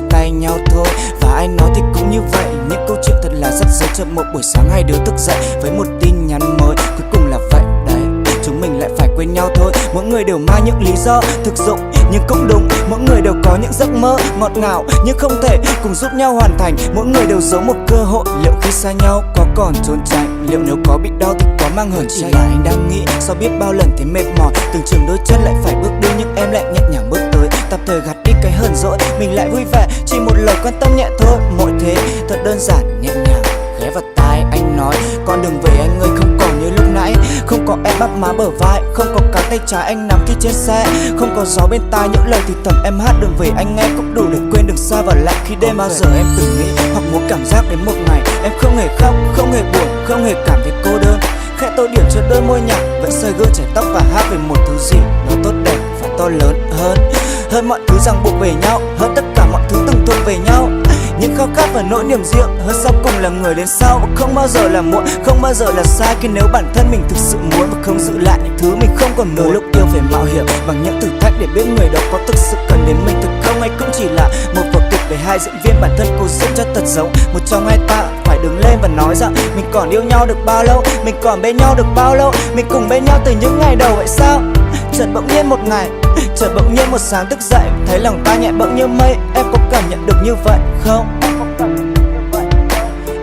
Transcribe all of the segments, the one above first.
chia tay nhau thôi. Và ai nói thì cũng như vậy, những câu chuyện thật là rất dễ cho một buổi sáng hai đứa thức dậy với một tin nhắn mới. Cuối cùng là vậy đấy, chúng mình lại phải quên nhau thôi. Mỗi người đều mang những lý do thực dụng nhưng cũng đúng, mỗi người đều có những giấc mơ ngọt ngào nhưng không thể cùng giúp nhau hoàn thành. Mỗi người đều giấu một cơ hội, liệu khi xa nhau có còn trốn tránh? Liệu nếu có bị đau thì có mang hờn chỉ là anh đang nghĩ, sau biết bao lần thấy mệt mỏi, từng chừng đôi chân lại phải bước đi nhưng em lại nhẹ nhàng bước tới, tạm thời gạt đi cái hờn dỗi, mình lại vui vẻ chỉ một lời quan tâm nhẹ thôi. Mọi thế thật đơn giản nhẹ nhàng, ghé vào tai anh nói con đường về anh ơi không còn như lúc nãy. Không có em bắp má bờ vai, không có cái tay trái anh nắm khi trên xe, không có gió bên tai những lời thì thầm em hát đường về anh nghe cũng đủ để quên đường xa và lạnh khi đêm. Bao giờ em từng nghĩ hoặc muốn cảm giác đến một ngày em không hề khóc, không hề buồn, không hề cảm thấy cô đơn, khẽ tô điểm cho đôi môi nhạt, vẫn soi gương chải tóc và hát về một thứ gì nó tốt đẹp và to lớn hơn mọi thứ ràng buộc về nhau, hơn tất cả mọi thứ từng thuộc về nhau. Những khao khát và nỗi niềm riêng hơn sau cùng là người đến sau. Và không bao giờ là muộn, không bao giờ là sai khi nếu bản thân mình thực sự muốn và không giữ lại những thứ mình không còn muốn. Lúc yêu phải mạo hiểm bằng những thử thách để biết người đó có thực sự cần đến mình thực không, hay cũng chỉ là một vở kịch về hai diễn viên bản thân cố diễn cho thật giống. Một trong hai ta phải đứng lên và nói rằng mình còn yêu nhau được bao lâu, mình còn bên nhau được bao lâu, mình cùng bên nhau từ những ngày đầu vậy sao? Chợt bỗng nhiên một ngày, chợt bỗng nhiên một sáng thức dậy, thấy lòng ta nhẹ bỗng như mây. Em có cảm nhận được như vậy không?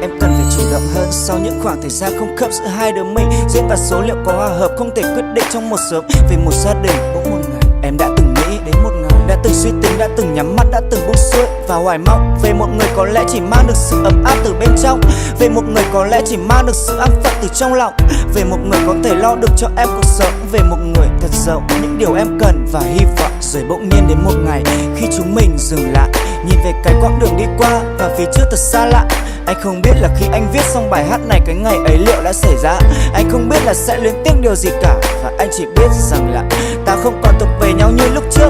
Em cần phải chủ động hơn sau những khoảng thời gian không khớp giữa hai đứa mình. Duyên và số liệu có hòa hợp không thể quyết định trong một sớm về một gia đình. Bỗng một ngày em đã từng nghĩ đến một ngày, đã từng suy tính, đã từng nhắm mắt, đã từng buông xuôi và hoài mong về một người có lẽ chỉ mang được sự ấm áp từ bên trong, về một người có lẽ chỉ mang được sự an phận từ trong lòng, về một người có thể lo được cho em cuộc sống, về một người thật giàu những điều em cần và hy vọng. Rồi bỗng nhiên đến một ngày khi chúng mình dừng lại, nhìn về cái quãng đường đi qua và phía trước thật xa lạ. Anh không biết là khi anh viết xong bài hát này cái ngày ấy liệu đã xảy ra. Anh không biết là sẽ luyến tiếc điều gì cả, và anh chỉ biết rằng là ta không còn thuộc về nhau như lúc trước,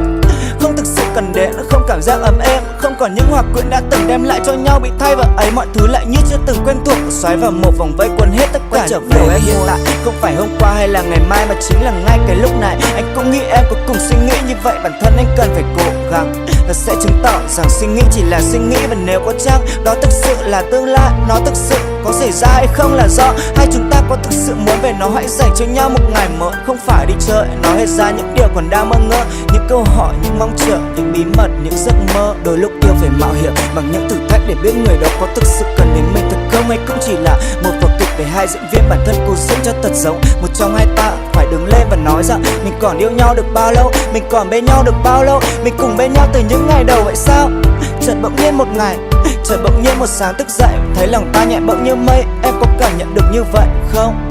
không thực sự cần đến, không cảm giác ấm êm, không còn những hòa quyện đã từng đem lại cho nhau bị thay vào ấy. Mọi thứ lại như chưa từng quen thuộc, xoáy vào một vòng vây cuốn hết tất cả trở về em hiện tại. Không phải hôm qua hay là ngày mai mà chính là ngay cái lúc này. Anh cũng nghĩ em có cùng suy nghĩ như vậy, bản thân anh cần phải cố gắng và sẽ chứng tỏ rằng suy nghĩ chỉ là suy nghĩ. Và nếu có chăng đó thực sự là tương lai, nó thực sự có xảy ra hay không là do hai chúng ta có thực sự muốn về nó. Hãy dành cho nhau một ngày mới, không phải đi chơi, nói hết ra những điều còn đang mơ ngơ, những câu hỏi, những mong chờ, những bí mật, những giấc mơ. Đôi lúc yêu phải mạo hiểm bằng những thử thách để biết người đó có thực sự cần đến mình thật không, hay cũng chỉ là một vở kịch về hai diễn viên bản thân cố diễn cho thật giống. Một trong hai ta phải đứng lên và nói rằng mình còn yêu nhau được bao lâu, mình còn bên nhau được bao lâu, mình cùng bên nhau từ những ngày đầu vậy sao? Chợt bỗng nhiên một ngày, chợt bỗng nhiên một sáng thức dậy, thấy lòng ta nhẹ bỗng như mây. Em có cảm nhận được như vậy không?